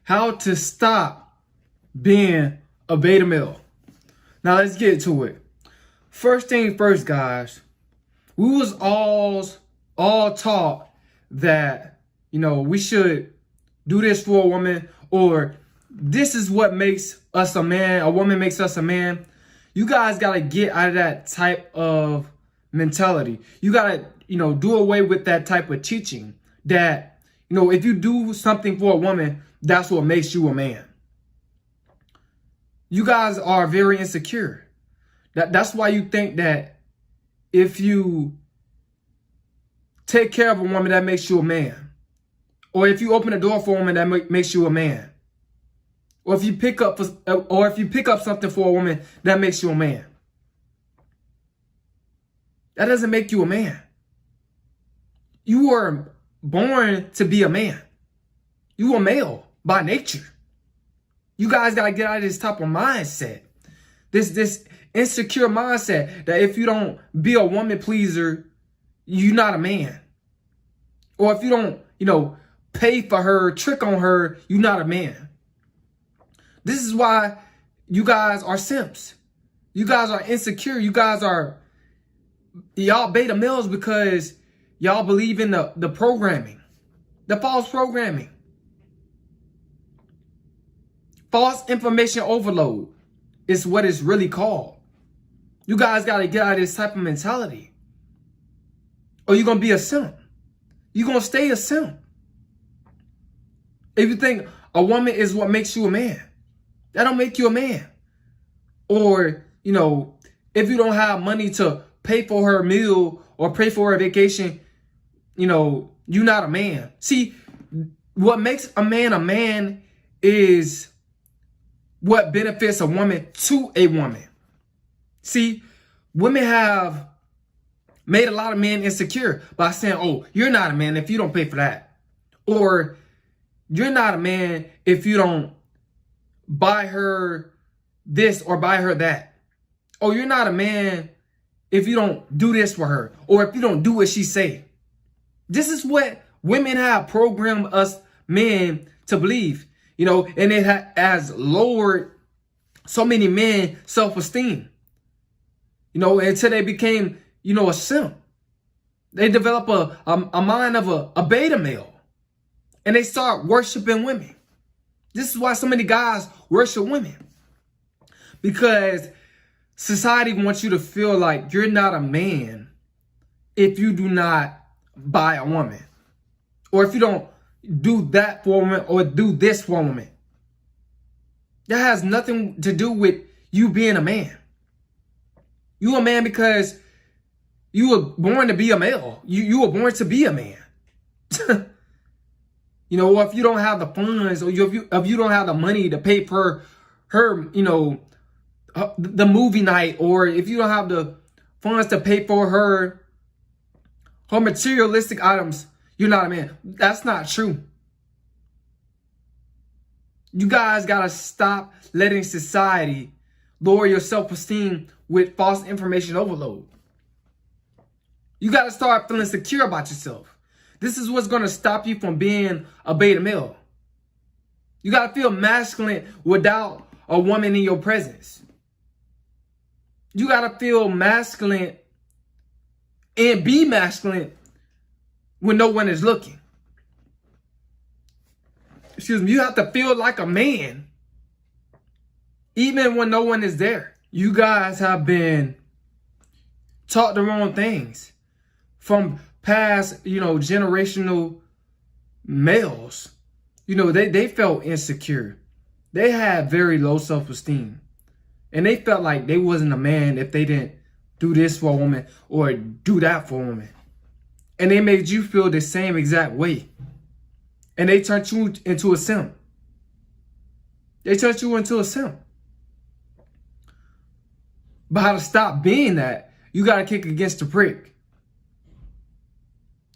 how to stop being a beta male. Now let's get to it. First thing first, guys. We was all taught that, we should do this for a woman, or this is what makes us a man. A woman makes us a man. You guys got to get out of that type of mentality. You got to, do away with that type of teaching that, if you do something for a woman, that's what makes you a man. You guys are very insecure. That's why you think that if you take care of a woman, that makes you a man. Or if you open the door for a woman, that makes you a man. Or if you pick up something for a woman, that makes you a man. That doesn't make you a man. You were born to be a man. You a male by nature. You guys gotta get out of this type of mindset. This insecure mindset that if you don't be a woman pleaser, you're not a man. Or if you don't, pay for her, trick on her, you're not a man. This is why you guys are simps. You guys are insecure. Y'all beta males because y'all believe in the programming, the false programming. False information overload is what it's really called. You guys got to get out of this type of mentality, or you're going to be a simp. You're going to stay a simp. If you think a woman is what makes you a man, that don't make you a man. Or, if you don't have money to pay for her meal or pay for her vacation, you're not a man. See, what makes a man is what benefits a woman to a woman. See, women have made a lot of men insecure by saying, oh, you're not a man if you don't pay for that. Or you're not a man if you don't buy her this or buy her that. Oh, you're not a man if you don't do this for her, or if you don't do what she say. This is what women have programmed us men to believe, and it has lowered so many men self-esteem, until they became, a simp. They develop a mind of a beta male, and they start worshiping women. This is why so many guys worship women, because society wants you to feel like you're not a man if you do not buy a woman, or if you don't do that for a woman or do this for a woman. That has nothing to do with you being a man. You a man because you were born to be a male. You were born to be a man. Or if you don't have the funds, or if you don't have the money to pay for her, the movie night, or if you don't have the funds to pay for her materialistic items, you're not a man. That's not true. You guys got to stop letting society lower your self-esteem with false information overload. You got to start feeling secure about yourself. This is what's going to stop you from being a beta male. You got to feel masculine without a woman in your presence. You got to feel masculine and be masculine when no one is looking. You have to feel like a man even when no one is there. You guys have been taught the wrong things from past, generational males. They felt insecure. They had very low self-esteem. And they felt like they wasn't a man if they didn't do this for a woman or do that for a woman. And they made you feel the same exact way. And they turned you into a simp. They turned you into a simp. But how to stop being that, you got to kick against the prick.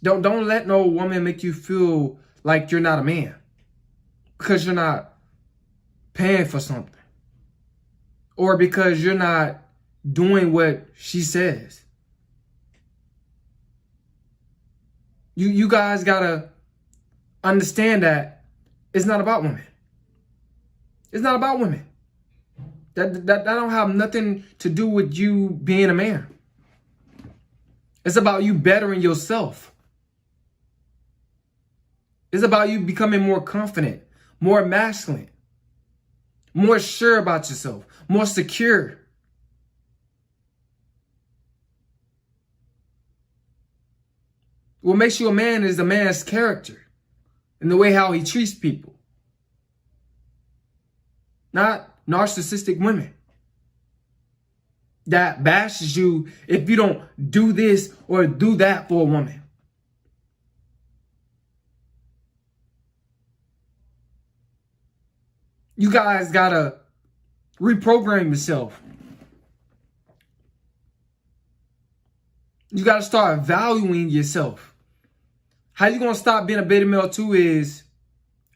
Don't let no woman make you feel like you're not a man because you're not paying for something, or because you're not doing what she says. You guys gotta understand that it's not about women. It's not about women. That don't have nothing to do with you being a man. It's about you bettering yourself. It's about you becoming more confident, more masculine, more sure about yourself, more secure. What makes you a man is the man's character and the way how he treats people. Not narcissistic women that bashes you if you don't do this or do that for a woman. You guys gotta reprogram yourself. You gotta start valuing yourself. How you gonna stop being a beta male too is,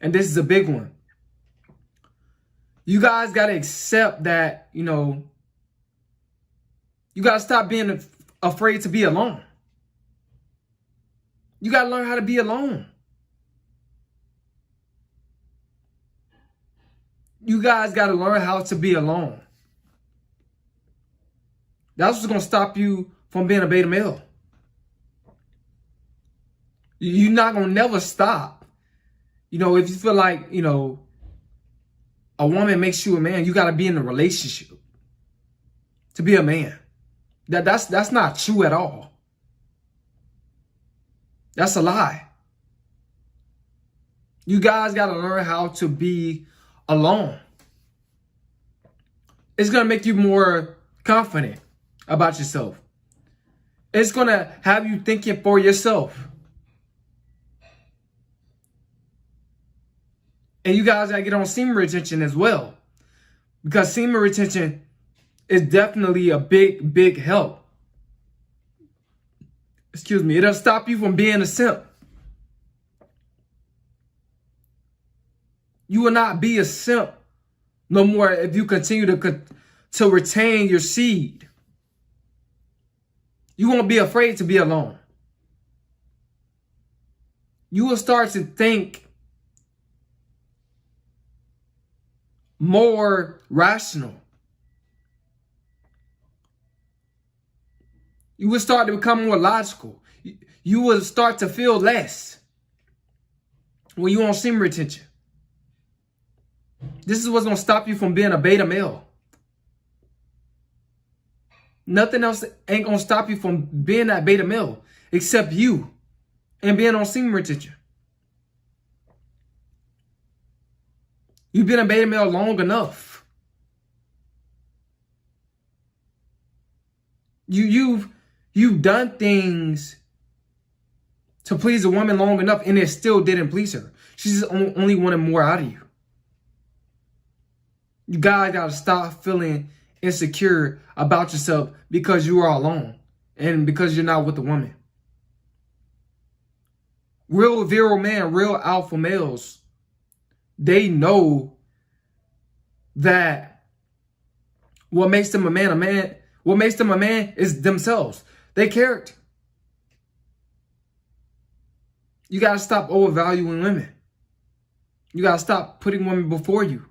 and this is a big one, you guys gotta accept that, you gotta stop being afraid to be alone. You gotta learn how to be alone. You guys gotta learn how to be alone. That's what's gonna stop you from being a beta male. You're not gonna never stop. If you feel like, a woman makes you a man, you gotta be in a relationship to be a man. That's not true at all. That's a lie. You guys gotta learn how to be alone. It's gonna make you more confident about yourself. It's gonna have you thinking for yourself. And you guys gotta get on semen retention as well. Because semen retention is definitely a big, big help. Excuse me. It'll stop you from being a simp. You will not be a simp no more if you continue to retain your seed. You won't be afraid to be alone. You will start to think more rational. You will start to become more logical. You will start to feel less when you're on semen retention. This is what's going to stop you from being a beta male. Nothing else ain't going to stop you from being that beta male except you and being on semen retention. You've been a beta male long enough. You've done things to please a woman long enough, and it still didn't please her. She just only wanted more out of you. You guys gotta stop feeling insecure about yourself because you are alone and because you're not with a woman. Real virile men, real alpha males, they know that what makes them a man, what makes them a man is themselves, their character. You got to stop overvaluing women. You got to stop putting women before you.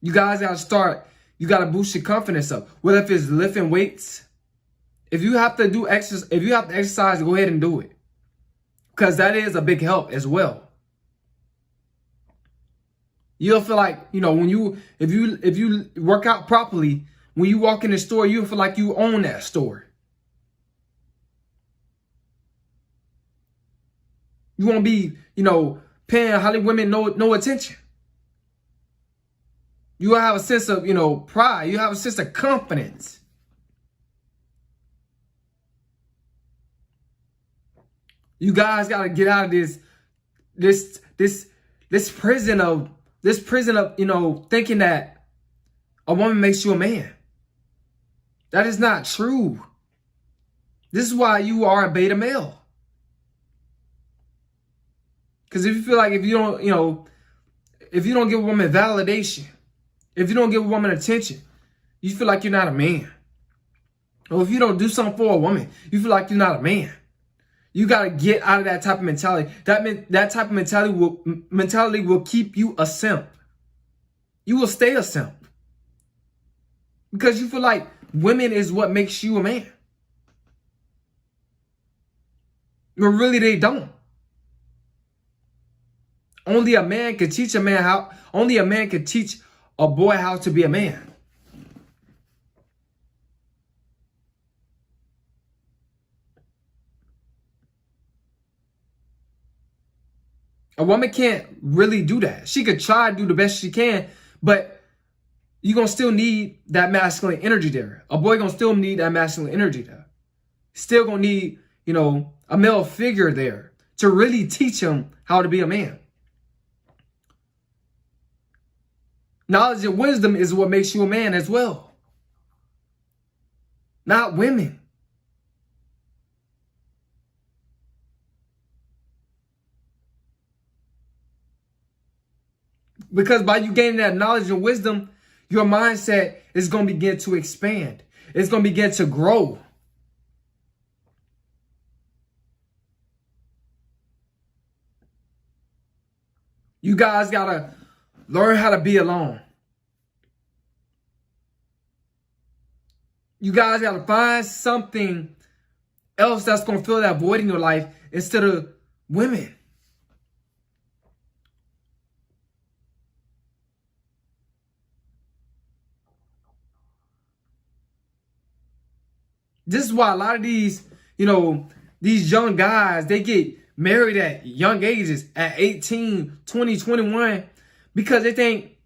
You guys got to start, you got to boost your confidence up. Whether if it's lifting weights, if you have to do exercise, go ahead and do it. Because that is a big help as well. You'll feel like, if you work out properly, when you walk in the store, you'll feel like you own that store. You won't be, paying Hollywood women no attention. You will have a sense of, pride. You have a sense of confidence. You guys got to get out of this prison of thinking that a woman makes you a man. That is not true. This is why you are a beta male. Because if you feel like if you don't give a woman validation, if you don't give a woman attention, you feel like you're not a man. Or if you don't do something for a woman, you feel like you're not a man. You got to get out of that type of mentality. That type of mentality will keep you a simp. You will stay a simp. Because you feel like women is what makes you a man. But really they don't. Only a man can teach a man how, only a man can teach a boy how to be a man. A woman can't really do that. She could try to do the best she can, but you're going to still need that masculine energy there. A boy going to still need that masculine energy there. Still going to need, you know, a male figure there to really teach him how to be a man. Knowledge and wisdom is what makes you a man as well. Not women. Because by you gaining that knowledge and wisdom, your mindset is going to begin to expand. It's going to begin to grow. You guys got to learn how to be alone. You guys got to find something else that's going to fill that void in your life instead of women. This is why a lot of these, you know, these young guys, they get married at young ages, at 18, 20, 21, because they think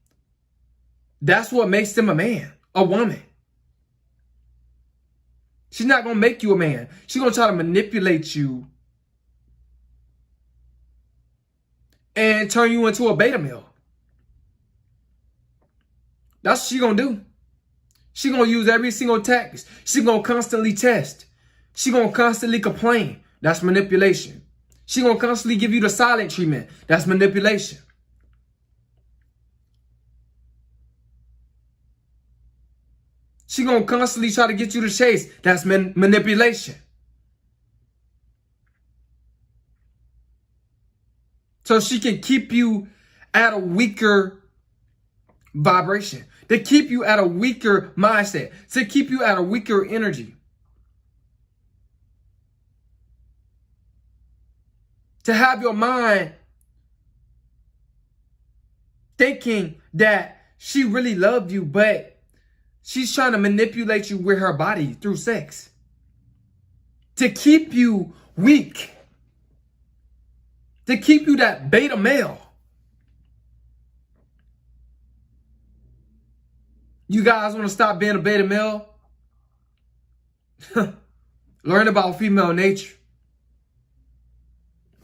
that's what makes them a man, a woman. She's not going to make you a man. She's going to try to manipulate you and turn you into a beta male. That's what she's going to do. She's going to use every single tactic. She's going to constantly test. She's going to constantly complain. That's manipulation. She's going to constantly give you the silent treatment. That's manipulation. She's going to constantly try to get you to chase. That's manipulation. So she can keep you at a weaker vibration. To keep you at a weaker mindset. To keep you at a weaker energy. To have your mind thinking that she really loved you, but she's trying to manipulate you with her body through sex. To keep you weak. To keep you that beta male. You guys want to stop being a beta male? Learn about female nature.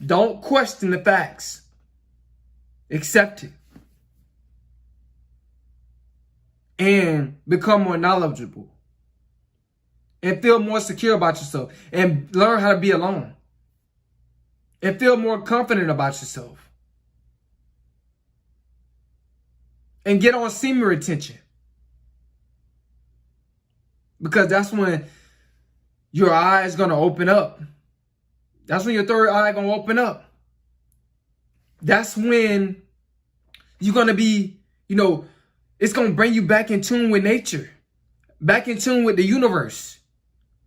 Don't question the facts. Accept it. And become more knowledgeable. And feel more secure about yourself. And learn how to be alone. And feel more confident about yourself. And get on semen retention. Because that's when your eye is going to open up. That's when your third eye is going to open up. That's when you're going to be, you know, it's going to bring you back in tune with nature. Back in tune with the universe.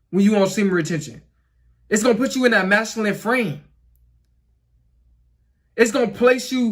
When you on semen retention. It's going to put you in that masculine frame. It's going to place you